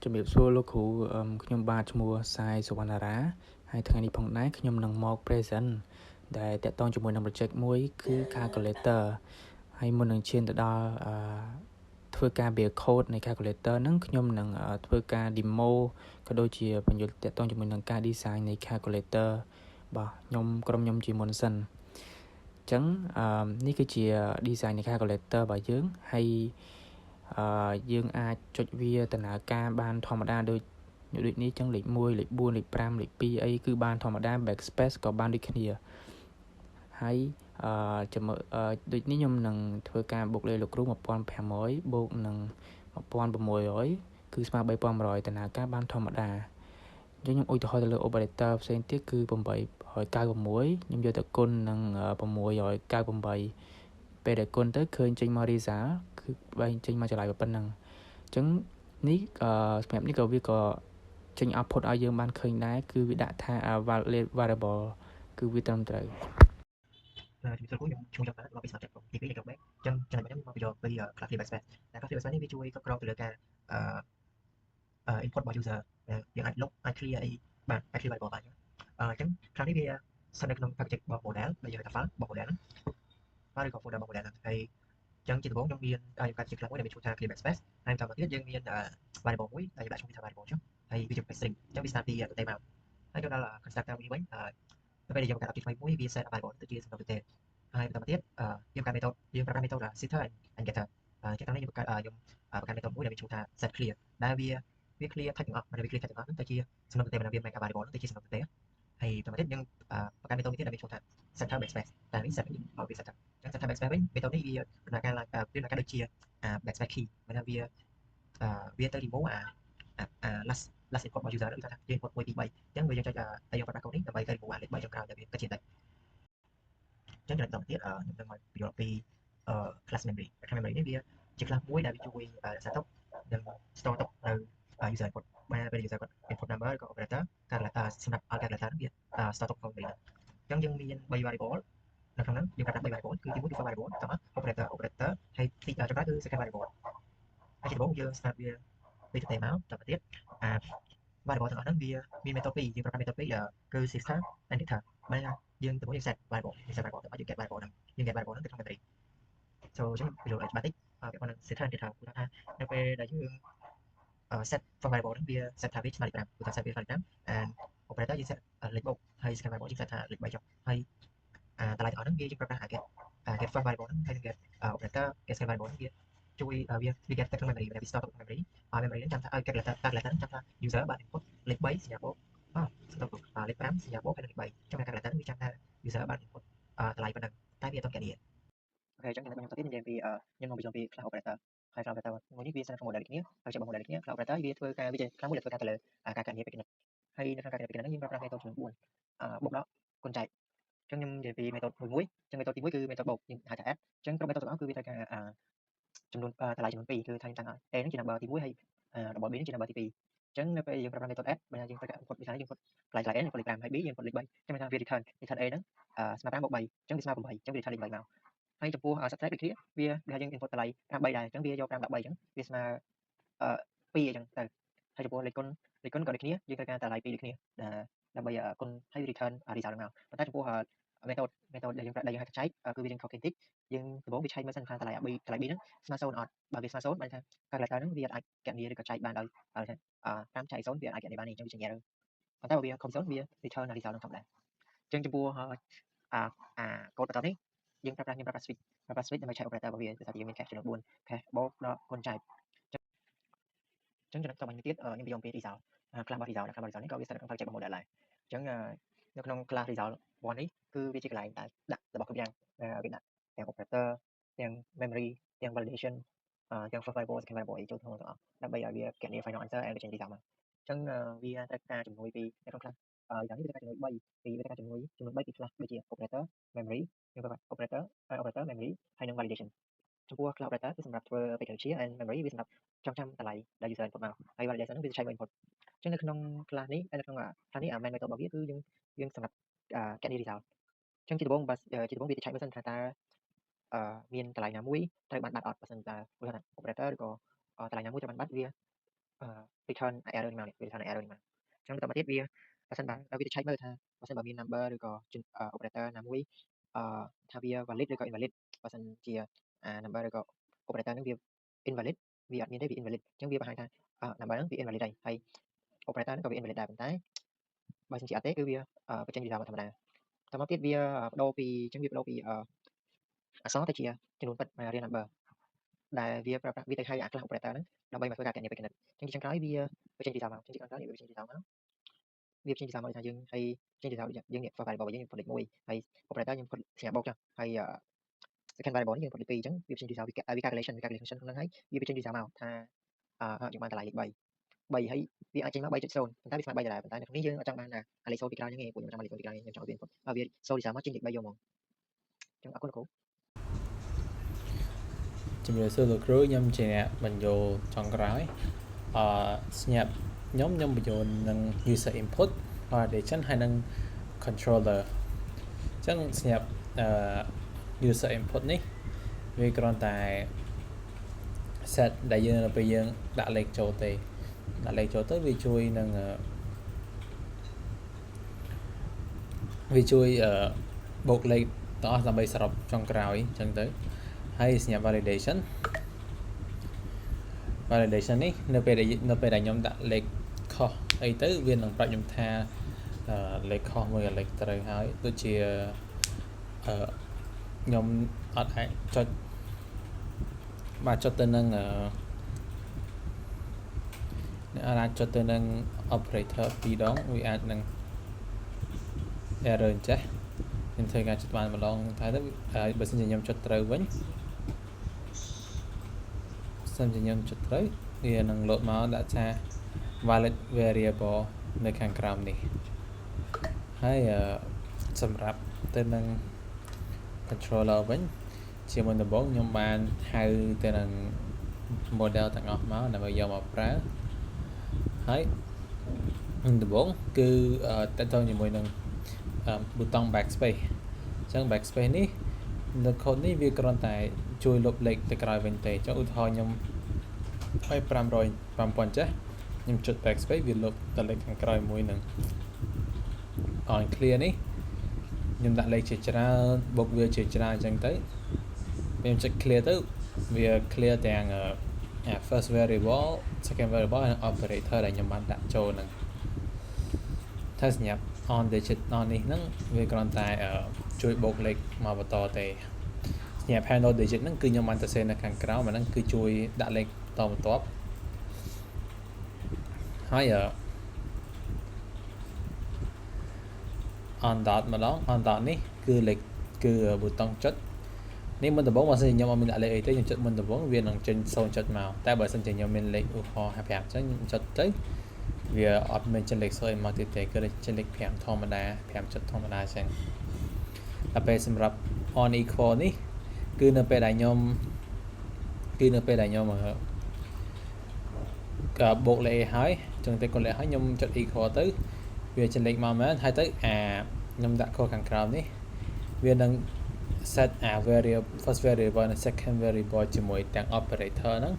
ជំរាបសួរលោកគ្រូខ្ញុំបាទឈ្មោះសាយសុវណ្ណារាហើយថ្ងៃនេះផងដែរខ្ញុំនឹងមក present ដែលតាក់ទងជាមួយនឹង project មួយគឺ calculator ហើយមុននឹងឈានទៅដល់ធ្វើការ build code នៃ calculator ហ្នឹងខ្ញុំនឹងធ្វើការ demo ក៏ដូចជាបញ្យល់តាក់ទងជាមួយនឹងការ design នៃ calculator បាទក្រុមខ្ញុំជាមុនសិនអញ្ចឹងនេះគឺជា design នៃ calculator របស់យើងហើយយើងអាចចុចវាដំណើរការបានធម្មតាដូចនេះចឹងលេខ1លេខ4លេខ5លេខ2អីគឺបានធម្មតា backspace ក៏បានដូចគ្នាហើយជាមួយដូចនេះខ្ញុំនឹងធ្វើការបូកលេខលោកគ្រូ1500បូកនឹង1600គឺស្មើ3100ដំណើរការបានធម្មតាអញ្ចឹងខ្ញុំឧទាហរណ៍ទៅលើ operator ផ្សេងទៀតគឺ896ខ្ញុំយកទៅគុណនឹង698ពេលដែលគុណទៅឃើញចេញមក result គឺបែងចេញមកចម្លើយប៉ុណ្ណឹងអញ្ចឹងនេះសម្រាប់នេះក៏វាក៏ចេញ output ឲ្យយើងបានឃើញដែរគឺវាដាក់ថា variable គឺវាត្រឹមត្រូវជំរាបសួរខ្ញុំឈ្មោះចាំបានមកពីស្មាតចិត្តទី2នៃក្រុម back អញ្ចឹងចំណុចខ្ញុំមកពីយកពី class backspace តែ class backspace នេះវាជួយគ្រប់គ្រងទៅលើការinput របស់ user យើងអាចលុបអាច clear អីបាទអាច clear variable បានអញ្ចឹង class នេះវាស្ថិតនៅក្នុង package របស់ model ដែលយើងហៅថា file របស់ model ហ្នឹង file ឬក៏ folder របស់ model ហ្នឹងហើយអញ្ចឹងជាដំបូងខ្ញុំមានការជា class មួយដែលមានឈ្មោះថា clear backspace ហើយបន្តមកទៀតយើងមាន variable មួយដែលយើងដាក់ឈ្មោះថា variable ចុះហើយវាជា string អញ្ចឹងវា start ពីប្រទេសមកហើយចូលដល់ constructor វិញទៅពេលដែលយើងបង្កើត object ថ្មីមួយវា set variable ទៅជាសំណុំប្រទេសហើយបន្តមកទៀតយើងប្រើ method យើងប្រើ method setter and getter អញ្ចឹងតាមនេះខ្ញុំបង្កើត method មួយដែលមានឈ្មោះថា set clear ដែលវា clear type ទាំងអស់មិនវា clear type ទាំងអស់ហ្នឹងទៅជាសំណុំប្រទេសមិនវា make variable ហ្នឹងទៅជាសំណុំប្រទេសហើយបន្តមកទៀតយើងបង្កើត method មួយទៀតដែលមានឈ្មោះថា setter backspace តែនេះ set ឲ្យវា setter អញ្ចឹង setter backspace វិញ method នេះវាដំណើរការឡើងវាដំណើរការដូចជា backspace key មានថាវាទៅ remove last input របស់ user ហ្នឹងគឺថាយើង input 1 2 3អញ្ចឹងវាយើងចុចតែយើងប្រើ code នេះដើម្បីទៅ remove លេខ3ចុងក្រោយដែលវាគិតជាតិចអញ្ចឹងចំណុចបន្តទៀតខ្ញុំនឹងមកពន្យល់ពី class memory class memory នេះវាជា class មួយដែលវាជួយរក្សាទុកនិង store ទុកនៅ user input បានពេល user គាត់ input number ឬក៏ operator សម្រាប់ calculator ហ្នឹងវា store ទុកក្នុង memory ហ្នឹងអញ្ចឹងយើងមាន3 variable នៅក្នុងហ្នឹងយើងប្រើ3 variable គឺទី1 default variable តោះ operator ហើយទីចុងក្រោយគឺ second variable ហើយជាដំបូងយើង start វាពីទៅមកបន្តទៀតvariable ទាំងអស់ហ្នឹងវាមាន method 2យើងប្រើ method 2គឺ sister and getter បានយើងដំបូងយើង set variable ទៅឲ្យយើង get variable ហ្នឹងយើង get variable ហ្នឹងទៅក្នុង memory ចូលអញ្ចឹងបញ្ចូលឲ្យច្បាស់តិចពាក់ព័ន្ធនឹង sister and getter គឺថានៅពេលដែលយើង set for variable ហ្នឹងវា set ថាវាឆ្លើយ5គឺថា set វាឆ្លើយ5 and operator យើង set លេខបូកហើយ second variable យើង set ថាលេខ3ចុះហើយតម្លៃទាំងអស់ហ្នឹងវាយើងប្រើប្រាស់ get first variable ហ្នឹងហើយ get operator get second variable ហ្នឹងវាជួយវា get ទៅក្នុង memory វា store ទៅក្នុង memory ហើយ memory ហ្នឹងចាំថាឲ្យ calculator ហ្នឹងចាំថា user បាន input លេខ3សញ្ញាបូកលេខ5សញ្ញាបូកហើយលេខ3ចាំថា calculator ហ្នឹងវាចាំថា user បាន input តម្លៃប៉ុណ្ណឹងតែវាអត់ទាន់ get អូខេអញ្ចឹងខ្ញុំបន្តទៀតនិយាយពីខ្ញុំមកបញ្ចូលពី class operator ហើយ class operator មួយនេះវាស្ថិតក្នុង model ដូចគ្នាហើយជា model ដូចគ្នា class operator វាធ្វើការវាជា class មួយដែលធ្វើការទៅលើការកណនាបេក្ខនិកហើយនៅក្នុងការកណនាបេក្ខនិកហ្នឹងយើងប្រើប្រាស់ method ចំនួន4បូកដកគុណចែកអញ្ចឹងខ្ញុំនិយាយពី method មួយអញ្ចឹង method ទី1គឺ method បូកយើងហៅថា add អញ្ចឹងគ្រប់ method ទាំងអស់គឺវាត្រូវការចំនួនតម្លៃចំនួន2គឺថាយើងតាំងឲ្យ a ហ្នឹងជា number ទី1ហើយ double b ហ្នឹងជា number ទី2អញ្ចឹងនៅពេលយើងប្រើប្រាស់ method add បើយើងត្រូវការ input វាថាយើង input កន្លែង a យើង input លេខ5ហើយ b យើង input លេខ3អញ្ចឹងមានថាវា return a ហ្នឹងស្មើ5បូក3អញ្ចឹងវាស្មើ8អញ្ចឹងវា return លេខ8មកហើយចំពោះ subtract ដូចគ្នាវាថាយើង input តម្លៃ5 3ដែរអញ្ចឹងវាយក5ដាក់3អញ្ចឹងវាស្មើ2អញ្ចឹងទៅហើយចំពោះលេខគុណក៏ដូចគ្នាយើងត្រូវការតម្លៃ2ដូចគ្នាដើម្បីគុណហើយ return result មកប៉ុន្តែចំពោះ method ដែលយើងប្រើដែលយើងហៅថាចែកគឺវាយើងខុសគេបន្តិចយើងដំបូងវាឆែកមើលសិនថាតម្លៃ b ហ្នឹងស្មើ0អត់បើវាស្មើ0បានថា calculator ហ្នឹងវាអាចកណនាឬក៏ចែកបានដោយ5ចែក0វាអាចកណនាបាននេះអញ្ចឹងវាជា error ប៉ុន្តែបើវាខុស0វា return result នឹងធម្មតាអញ្ចឹងចំពោះcode បន្តនេះយើងប្រើប្រាស់ switch ដើម្បីឆែក operator របស់វាគឺថាយើងមាន cache ចំនួន4 cache បូកដកគុណចែកអញ្ចឹងចំណុចต่อไปទៀតខ្ញុំនិយាយអំពី result class របស់ result នេះក៏វាស្ថិតនៅក្នុង project របស់ model ដែរអញ្ចឹងនៅក្នុង class result 1នេះគឺវាជាកន្លែងដែលដាក់របស់គ្រប់យ៉ាងវាដាក់ទាំង operator ទាំង memory ទាំង validation ទាំង first variable second variable ចូលក្នុងទាំងអស់ដើម្បីឲ្យវាកណនា final answer and ចេញ result មកអញ្ចឹងវាត្រូវការជំនួយពីនៅក្នុង class result នេះវាត្រូវការជំនួយ3ពី class ដូចជា operator memory យើងប្រើ operator memory ហើយនិង validation ចំពោះ class operator គឺសម្រាប់ធ្វើបច្ចេកវិទ្យា and memory វាសម្រាប់ចងចាំតម្លៃដែល user input មកហើយ validation ហ្នឹងវាឆែកមក input អញ្ចឹងនៅក្នុង class នេះនៅក្នុង class នេះmain method របស់វាគឺយើងសម្រាប់កណនា result អញ្ចឹងជាដំបូងវាจะឆែកមើលសិនថាតើមានតម្លៃណាមួយត្រូវបានបាត់អត់បើសិនតើ operator ឬក៏តម្លៃណាមួយត្រូវបានបាត់វា return error នេះមកនេះ return error នេះមកអញ្ចឹងបន្តមកទៀតវាបើសិនបើវាទៅឆែកមើលថាបើសិនបើមាន number ឬក៏ operator ណាមួយថាវា valid ឬក៏ invalid បើសិនជា number ឬក៏ operator ហ្នឹងវា invalid វាអត់មានទេវា invalid អញ្ចឹងវាបង្ហាញថា number ហ្នឹងវា invalid ហើយ operator ហ្នឹងក៏វា invalid ដែរប៉ុន្តែបើសិនជាអត់ទេគឺវាបញ្ចេញ result ធម្មតាបន្តមកទៀតវាបដូរពីអញ្ចឹងវាបដូរពីអក្សរទៅជាចំនួនពិត real number ដែលវាប្រើប្រាស់វាទៅហៅអា class operator ហ្នឹងដើម្បីមកធ្វើការគណនាបេក្ខនិតអញ្ចឹងជាចុងក្រោយវាបញ្ចេញ result មកអញ្ចឹងជាចុងក្រោយវាបញ្ចេញ result មកវាបញ្ចេញ result មកថាយើងហើយចេញ result យើងនេះ first variable យើង input លេខ1ហើយ operator យើង input សញ្ញាបូកចឹងហើយ second variable នេះយើង input លេខ2អញ្ចឹងវាបញ្ចេញ result វា calculation ហ្នឹងហើយវាបញ្ចេញ result មកថាយើងបានតម្លៃលេខ3ហើយវាអាចចេញមក 3.0 ប៉ុន្តែវាស្មើ3ដដែលប៉ុន្តែនៅក្នុងនេះយើងអត់ចង់បានលេខ0ពីក្រោយហ្នឹងទេព្រោះខ្ញុំចង់បានលេខ0ពីក្រោយខ្ញុំចង់ឲ្យវា input ហើយវា result មកចេញលេខ3យកមកអញ្ចឹងអរគុណលោកគ្រូជំរាបសួរលោកគ្រូខ្ញុំជាអ្នកបញ្យលចុងក្រោយស្ញាប់ខ្ញុំបញ្យលនឹង user input validation ហើយនឹង controller អញ្ចឹងស្ញាប់user input នេះវាគ្រាន់តែ set ដែលយើងនៅពេលយើងដាក់លេខចូលទេដាក់លេខចូលទៅវាជួយនឹងវាជួយបូកលេខទាំងអស់ដើម្បីសរុបចុងក្រោយអញ្ចឹងទៅហើយសញ្ញា validation នេះនៅពេលដែលខ្ញុំដាក់លេខខុសអីទៅវានឹងប្រាប់ខ្ញុំថាលេខខុសមួយกับលេខត្រូវហើយដូចជាខ្ញុំអត់អាចចុចបាទចុចទៅនឹងអាចចុចទៅនឹង operator 2ដងវាអាចនឹង error អញ្ចេះខ្ញុំធ្វើការចុចបានម្ដងតែទៅបើសិនជាខ្ញុំចុចត្រូវវិញសិនជាខ្ញុំចុចត្រូវវានឹងលោតមកដាក់ថា valid variable នៅខាងក្រោមនេះហើយសម្រាប់ទៅនឹង controller វិញជាមុនដំបូងខ្ញុំបានហៅទៅនឹង model ទាំងអស់មកដើម្បីយកមកប្រើហើយដំបូងគឺតើតើជាមួយនឹងប៊ូតុង backspace អញ្ចឹង backspace នេះនៅ code នេះវាគ្រាន់តែជួយលុបលេខទៅក្រោយវិញទេអញ្ចឹងឧទាហរណ៍ខ្ញុំឲ្យ5000ចេះខ្ញុំចុច backspace វាលុបទៅលេខខាងក្រោយមួយនឹង on clear នេះខ្ញុំដាក់លេខជាច្រើនបូកវាជាច្រើនអញ្ចឹងទៅពេលខ្ញុំចុច clear ទៅវា clear ទាំង first variable second variable និង operator ដែលខ្ញុំបានដាក់ចូលហ្នឹងถ้าសម្រាប់ on digit on នេះហ្នឹងវាគ្រាន់តែជួយបូកលេខមកបន្តទេសម្រាប់ handle digit ហ្នឹងគឺខ្ញុំបានទៅសេនៅខាងក្រោមអាហ្នឹងគឺជួយដាក់លេខតបន្ទាប់ហើយ on dot ម្ដង on dot នេះគឺលេខគឺប៊ូតុងចុចនេះមុនដំបូងបើសិនជាខ្ញុំអត់មានដាក់លេខអីទេខ្ញុំចុចមុនដំបូងវានឹងចេញ0ចុចមកតែបើសិនជាខ្ញុំមានលេខឧទាហរណ៍55អញ្ចឹងខ្ញុំចុចទៅវាអត់មានចេញលេខ0មកទៀតទេគឺចេញលេខ5ធម្មតា5ចុចធម្មតាអញ្ចឹងតែពេលសម្រាប់ on equal នេះគឺនៅពេលដែលខ្ញុំក៏បូកលេខហើយអញ្ចឹងតែកូនលេខហើយខ្ញុំចុច equal ទៅវាចេញលេខមកមែនហើយទៅខ្ញុំដាក់ខុសខាងក្រោមនេះវានឹង set variable first variable និង second variable ជាមួយទាំង operator ហ្នឹង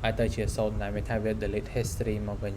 ឲ្យទៅជា0ដែរមានថាវា delete history មកវិញ